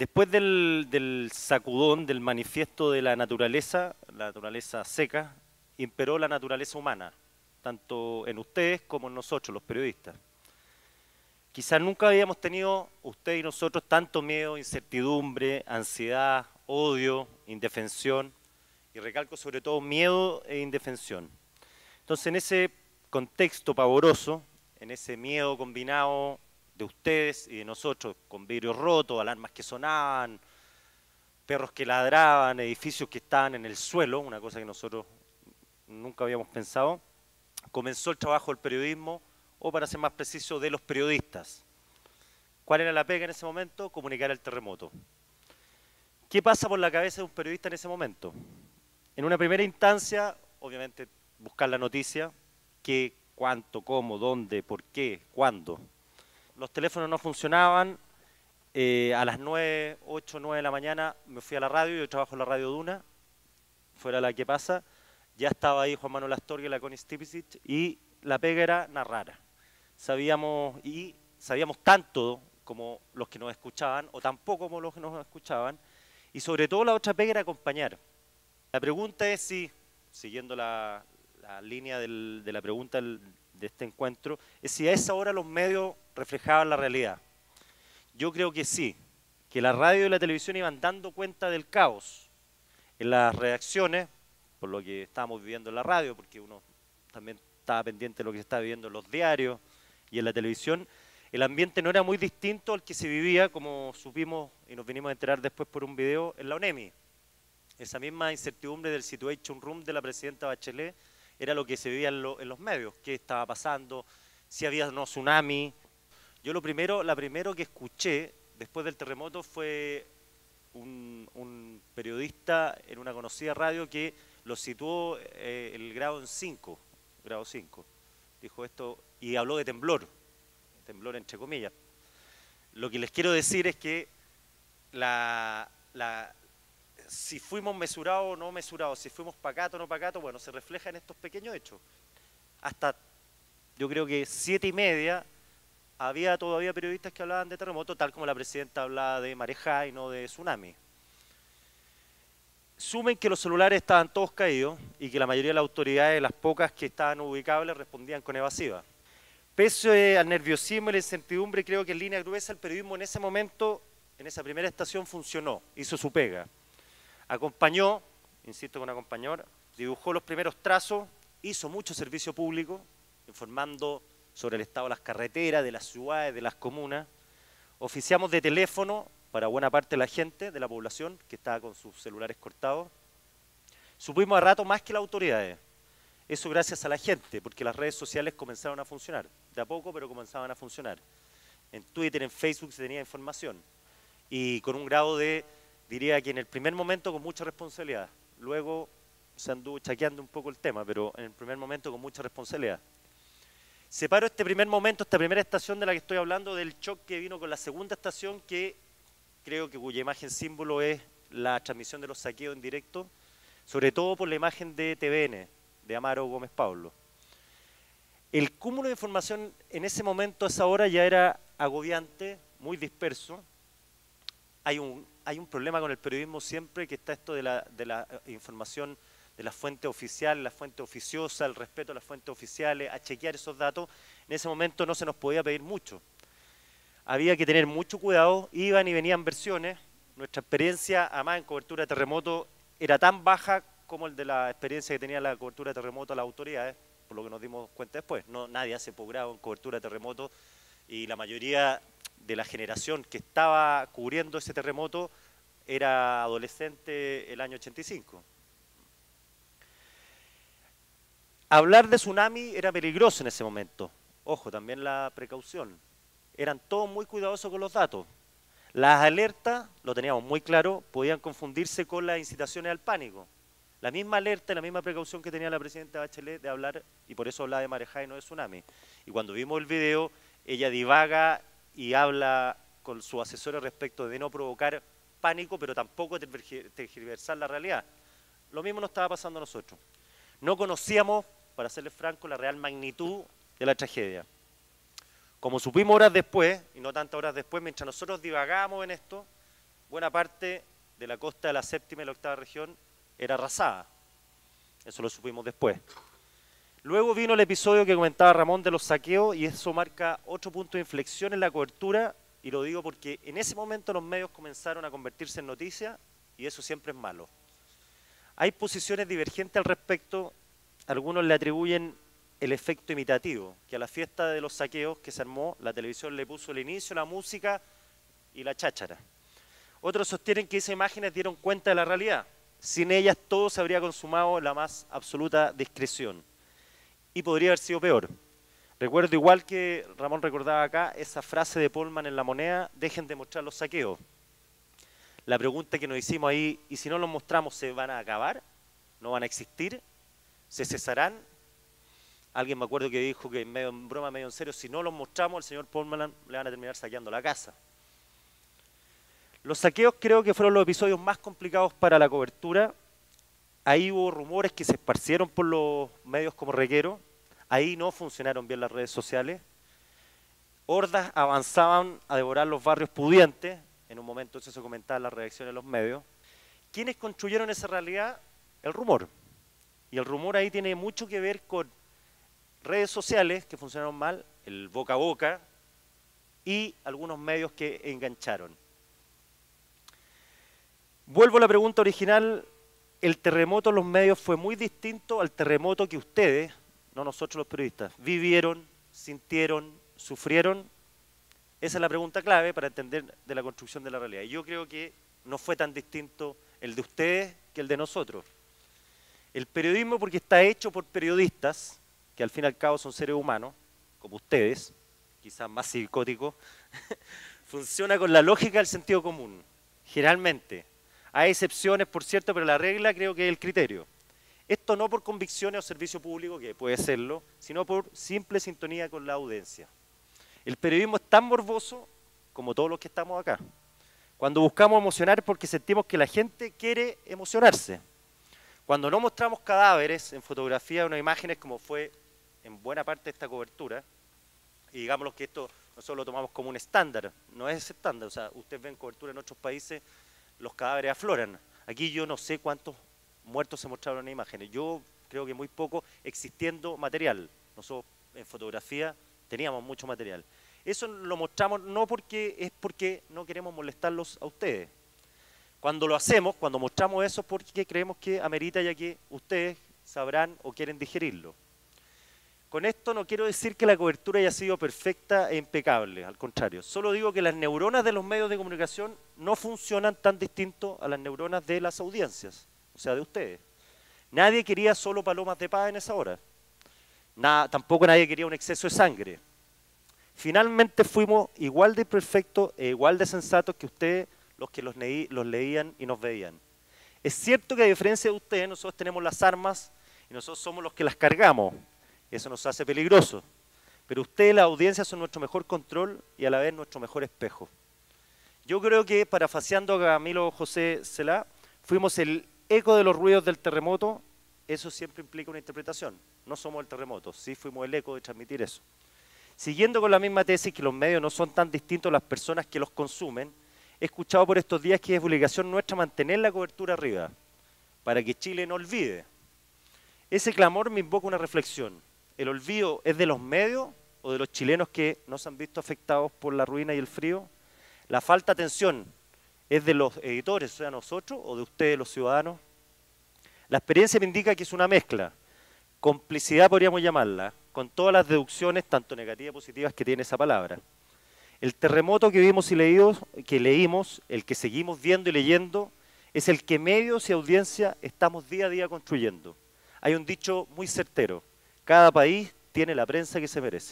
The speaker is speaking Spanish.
Después del sacudón, del manifiesto de la naturaleza seca, imperó la naturaleza humana, tanto en ustedes como en nosotros, los periodistas. Quizás nunca habíamos tenido, usted y nosotros, tanto miedo, incertidumbre, ansiedad, odio, indefensión, y recalco sobre todo miedo e indefensión. Entonces, en ese contexto pavoroso, en ese miedo combinado de ustedes y de nosotros, con vidrios rotos, alarmas que sonaban, perros que ladraban, edificios que estaban en el suelo, una cosa que nosotros nunca habíamos pensado, comenzó el trabajo del periodismo, o para ser más preciso, de los periodistas. ¿Cuál era la pega en ese momento? Comunicar el terremoto. ¿Qué pasa por la cabeza de un periodista en ese momento? En una primera instancia, obviamente, buscar la noticia, qué, cuánto, cómo, dónde, por qué, cuándo. Los teléfonos no funcionaban, a las 9, 8, 9 de la mañana me fui a la radio, yo trabajo en la radio Duna, fuera la que pasa, ya estaba ahí Juan Manuel Astorga y la Connie Stipicic, y la pega era narrar. Sabíamos tanto como los que nos escuchaban, o tampoco como los que nos escuchaban, y sobre todo la otra pega era acompañar. La pregunta es si, siguiendo la línea de la pregunta de este encuentro, es si a esa hora los medios reflejaban la realidad. Yo creo que sí, que la radio y la televisión iban dando cuenta del caos en las redacciones, por lo que estábamos viviendo en la radio, porque uno también estaba pendiente de lo que se estaba viviendo en los diarios y en la televisión. El ambiente no era muy distinto al que se vivía, como supimos y nos vinimos a enterar después por un video, en la ONEMI. Esa misma incertidumbre del situation room de la presidenta Bachelet era lo que se vivía en los medios, qué estaba pasando, si había no tsunami. Yo la primero que escuché después del terremoto fue un periodista en una conocida radio que lo situó el grado en 5, grado 5. Dijo esto y habló de temblor entre comillas. Lo que les quiero decir es que si fuimos mesurados o no mesurados, si fuimos pacatos o no pacatos, bueno, se refleja en estos pequeños hechos. Hasta, yo creo que 7:30, había todavía periodistas que hablaban de terremoto, tal como la presidenta hablaba de marejá y no de tsunami. Sumen que los celulares estaban todos caídos y que la mayoría de las autoridades, las pocas que estaban ubicables, respondían con evasiva. Pese al nerviosismo y la incertidumbre, creo que en línea gruesa el periodismo en ese momento, en esa primera estación, funcionó, hizo su pega. Acompañó, insisto con acompañar, dibujó los primeros trazos, hizo mucho servicio público, informando sobre el estado de las carreteras, de las ciudades, de las comunas. Oficiamos de teléfono para buena parte de la gente, de la población, que estaba con sus celulares cortados. Supimos a rato más que las autoridades. Eso gracias a la gente, porque las redes sociales comenzaron a funcionar. De a poco, pero comenzaban a funcionar. En Twitter, en Facebook se tenía información. Y con un grado de, diría que en el primer momento con mucha responsabilidad. Luego se anduvo chaqueando un poco el tema, pero en el primer momento con mucha responsabilidad. Separo este primer momento, esta primera estación de la que estoy hablando, del choque que vino con la segunda estación, que creo que cuya imagen símbolo es la transmisión de los saqueos en directo, sobre todo por la imagen de TVN, de Amaro Gómez Pablo. El cúmulo de información en ese momento, a esa hora, ya era agobiante, muy disperso. Hay un problema con el periodismo siempre, que está esto de la información de las fuentes oficiales, la fuente oficiosa, el respeto a las fuentes oficiales, a chequear esos datos. En ese momento no se nos podía pedir mucho. Había que tener mucho cuidado, iban y venían versiones. Nuestra experiencia, además en cobertura de terremoto, era tan baja como el de la experiencia que tenía la cobertura de terremoto a las autoridades, por lo que nos dimos cuenta después. No, nadie hace posgrado en cobertura de terremoto y la mayoría de la generación que estaba cubriendo ese terremoto era adolescente el año 85. Hablar de tsunami era peligroso en ese momento. Ojo, también la precaución. Eran todos muy cuidadosos con los datos. Las alertas, lo teníamos muy claro, podían confundirse con las incitaciones al pánico. La misma alerta y la misma precaución que tenía la presidenta Bachelet de hablar, y por eso hablaba de marejá y no de tsunami. Y cuando vimos el video, ella divaga y habla con su asesor respecto de no provocar pánico, pero tampoco tergiversar la realidad. Lo mismo nos estaba pasando a nosotros. No conocíamos, para serles franco, la real magnitud de la tragedia. Como supimos horas después, y no tantas horas después, mientras nosotros divagábamos en esto, buena parte de la costa de la séptima y la octava región era arrasada. Eso lo supimos después. Luego vino el episodio que comentaba Ramón de los saqueos y eso marca otro punto de inflexión en la cobertura, y lo digo porque en ese momento los medios comenzaron a convertirse en noticias y eso siempre es malo. Hay posiciones divergentes al respecto. Algunos le atribuyen el efecto imitativo, que a la fiesta de los saqueos que se armó, la televisión le puso el inicio, la música y la cháchara. Otros sostienen que esas imágenes dieron cuenta de la realidad. Sin ellas todo se habría consumado en la más absoluta discreción. Y podría haber sido peor. Recuerdo, igual que Ramón recordaba acá, esa frase de Polman en La Moneda: dejen de mostrar los saqueos. La pregunta que nos hicimos ahí: ¿y si no los mostramos, se van a acabar? ¿No van a existir? ¿Se cesarán? Alguien me acuerdo que dijo que medio en broma, medio en serio, si no los mostramos, al señor Polman le van a terminar saqueando la casa. Los saqueos creo que fueron los episodios más complicados para la cobertura. Ahí hubo rumores que se esparcieron por los medios como reguero. Ahí no funcionaron bien las redes sociales. Hordas avanzaban a devorar los barrios pudientes. En un momento eso se comentaba en las redacciones de los medios. ¿Quiénes construyeron esa realidad? El rumor. Y el rumor ahí tiene mucho que ver con redes sociales que funcionaron mal, el boca a boca y algunos medios que engancharon. Vuelvo a la pregunta original. El terremoto en los medios fue muy distinto al terremoto que ustedes, no nosotros los periodistas, vivieron, sintieron, sufrieron. Esa es la pregunta clave para entender de la construcción de la realidad. Y yo creo que no fue tan distinto el de ustedes que el de nosotros. El periodismo, porque está hecho por periodistas, que al fin y al cabo son seres humanos, como ustedes, quizás más psicóticos, funciona con la lógica del sentido común, generalmente. Hay excepciones, por cierto, pero la regla creo que es el criterio. Esto no por convicciones o servicio público, que puede serlo, sino por simple sintonía con la audiencia. El periodismo es tan morboso como todos los que estamos acá. Cuando buscamos emocionar es porque sentimos que la gente quiere emocionarse. Cuando no mostramos cadáveres en fotografía o en imágenes, como fue en buena parte de esta cobertura, y digámoslo que esto nosotros lo tomamos como un estándar, no es estándar, o sea, ustedes ven cobertura en otros países, los cadáveres afloran. Aquí yo no sé cuántos muertos se mostraron en imágenes, yo creo que muy poco, existiendo material. Nosotros en fotografía teníamos mucho material. Eso lo mostramos no porque es porque no queremos molestarlos a ustedes. Cuando lo hacemos, cuando mostramos eso, es porque creemos que amerita, ya que ustedes sabrán o quieren digerirlo. Con esto no quiero decir que la cobertura haya sido perfecta e impecable, al contrario. Solo digo que las neuronas de los medios de comunicación no funcionan tan distinto a las neuronas de las audiencias, o sea, de ustedes. Nadie quería solo palomas de paz en esa hora. Tampoco nadie quería un exceso de sangre. Finalmente fuimos igual de perfectos e igual de sensatos que ustedes, los que los leían y nos veían. Es cierto que a diferencia de ustedes, nosotros tenemos las armas y nosotros somos los que las cargamos. Eso nos hace peligrosos. Pero ustedes, la audiencia, son nuestro mejor control y a la vez nuestro mejor espejo. Yo creo que, parafaseando a Camilo José Cela, fuimos el eco de los ruidos del terremoto. Eso siempre implica una interpretación. No somos el terremoto, sí fuimos el eco de transmitir eso. Siguiendo con la misma tesis que los medios no son tan distintos a las personas que los consumen, he escuchado por estos días que es obligación nuestra mantener la cobertura arriba, para que Chile no olvide. Ese clamor me invoca una reflexión. ¿El olvido es de los medios o de los chilenos que no se han visto afectados por la ruina y el frío? ¿La falta de atención es de los editores, o sea, nosotros, o de ustedes, los ciudadanos? La experiencia me indica que es una mezcla. Complicidad podríamos llamarla, con todas las deducciones, tanto negativas y positivas, que tiene esa palabra. El terremoto que vimos y leímos, el que seguimos viendo y leyendo, es el que medios y audiencia estamos día a día construyendo. Hay un dicho muy certero: cada país tiene la prensa que se merece.